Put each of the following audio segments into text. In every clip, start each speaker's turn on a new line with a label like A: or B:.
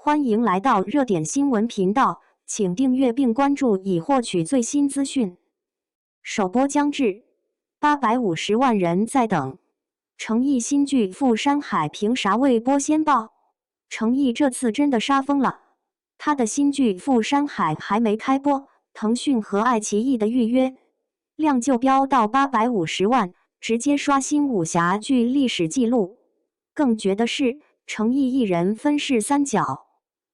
A: 欢迎来到热点新闻频道，请订阅并关注以获取最新资讯。首播将至，850万人在等。程毅新剧《富山海》凭啥未播先爆？程毅这次真的杀疯了，他的新剧《富山海》还没开播，腾讯和爱奇艺的预约量就飙到850万，直接刷新武侠剧历史记录。更绝的是，程毅一人分饰三角，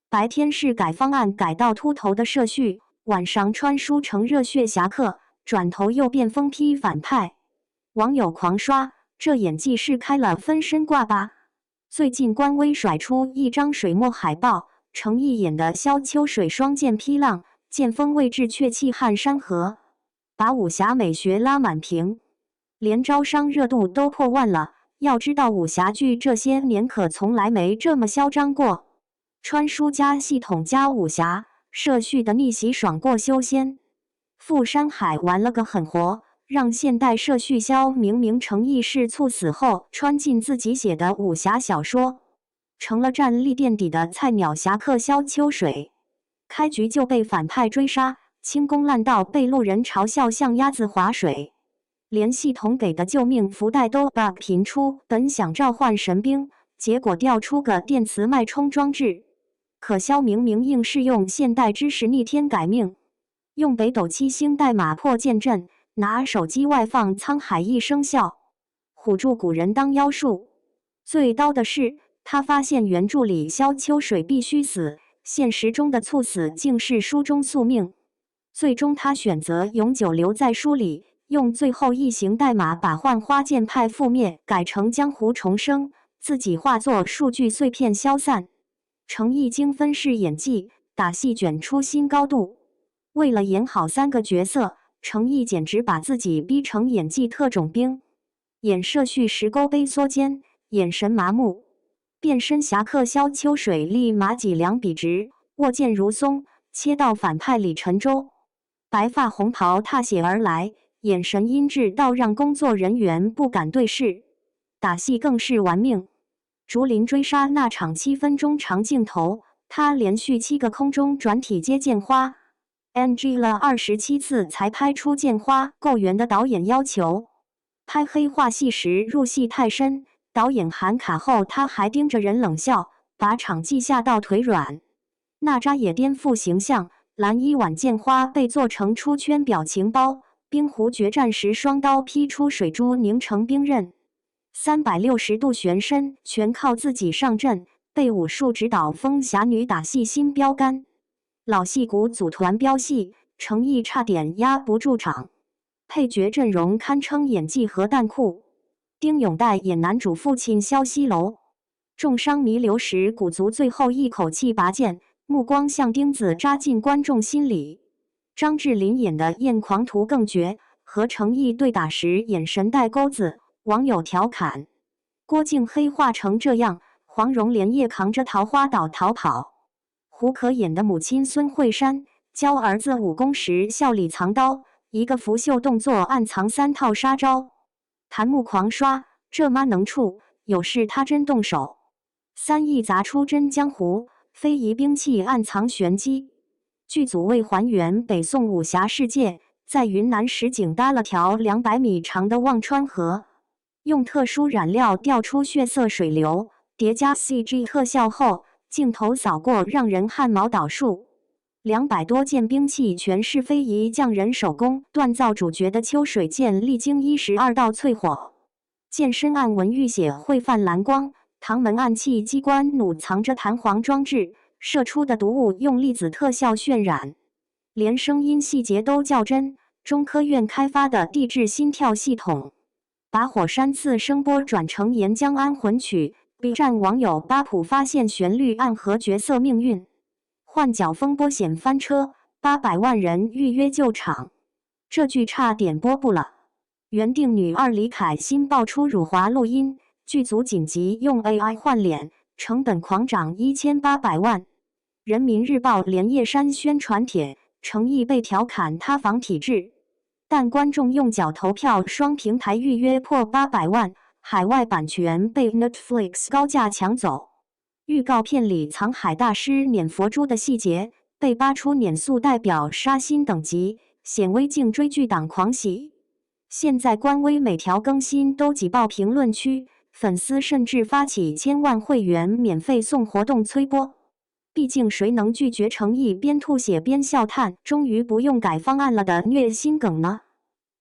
A: 白天是改方案改到秃头的社畜，晚上穿书成热血侠客，转头又变疯批反派。网友狂刷，这演技是开了分身挂吧？最近官微甩出一张水墨海报，程毅演的萧秋水双剑劈浪，剑锋位置却气撼山河，把武侠美学拉满屏，连招商热度都破万了。要知道武侠剧这些年可从来没这么嚣张过，穿书加系统加武侠，社畜的逆袭爽过修仙。富山海玩了个狠活，让现代社畜萧明明程毅是猝死后穿进自己写的武侠小说，成了战力垫底的菜鸟侠客萧秋水。开局就被反派追杀，轻功烂到被路人嘲笑像鸭子划水，连系统给的救命符袋都 bug 频出，本想召唤神兵，结果调出个电磁脉冲装置。可萧明明硬是用现代知识逆天改命，用北斗七星代码破剑阵，拿手机外放沧海一声笑，唬住古人当妖术。最刀的是，他发现原著里萧秋水必须死，现实中的猝死竟是书中宿命。最终他选择永久留在书里，用最后一行代码把幻花剑派覆灭改成江湖重生，自己化作数据碎片消散。程毅精分饰演技，打戏卷出新高度。为了演好3个角色，程毅简直把自己逼成演技特种兵。演社畜石沟杯缩肩，眼神麻木；变身侠客萧秋水立马脊梁笔直，握剑如松，切到反派李晨舟，白发红袍踏血而来，眼神阴鸷到让工作人员不敢对视，打戏更是玩命。竹林追杀那场7分钟长镜头，他连续7个空中转体接剑花 ，NG 了27次才拍出剑花够圆的导演要求。拍黑化戏时入戏太深，导演喊卡后他还盯着人冷笑，把场记吓到腿软。娜扎也颠覆形象，蓝衣挽剑花被做成出圈表情包。冰湖决战时，双刀劈出水珠凝成冰刃，360度旋身，全靠自己上阵。被武术指导风侠女打戏新标杆，老戏骨组团飙戏，程毅差点压不住场。配角阵容堪称演技核弹库。丁勇岱演男主父亲萧西楼，重伤弥留时鼓足最后一口气拔剑，目光像钉子扎进观众心里。张智霖演的艳狂徒更绝，和程毅对打时眼神带钩子，网友调侃：郭靖黑化成这样，黄蓉连夜扛着桃花岛逃跑。胡可演的母亲孙慧珊教儿子武功时笑里藏刀，一个拂袖动作暗藏3套杀招。弹幕狂刷，这妈能处，有事他真动手。3亿砸出真江湖，非遗兵器暗藏玄机。剧组为还原北宋武侠世界，在云南实景搭了条200米长的忘川河，用特殊染料调出血色水流，叠加 CG 特效后，镜头扫过让人汗毛倒竖。200多件兵器全是非遗匠人手工锻造，主角的秋水剑历经12道淬火，剑身暗纹浴血会泛蓝光，唐门暗器机关弩藏着弹簧装置，射出的毒物用粒子特效渲染，连声音细节都较真。中科院开发的地质心跳系统，把火山次声波转成岩浆安魂曲。B 站网友巴普发现旋律暗合角色命运，换角风波险翻车，800万人预约救场，这剧差点播不了。原定女二李凯欣爆出辱华录音，剧组紧急用 AI 换脸，成本狂涨1800万。人民日报连夜删宣传帖，程毅被调侃塌房体制，但观众用脚投票，双平台预约破800万，海外版权被 Netflix 高价抢走。预告片里藏海大师撵佛珠的细节被扒出，撵速代表杀心等级，显微镜追剧党狂喜。现在官微每条更新都挤爆评论区，粉丝甚至发起千万会员免费送活动催播。毕竟谁能拒绝诚意边吐血边笑叹终于不用改方案了的虐心梗呢？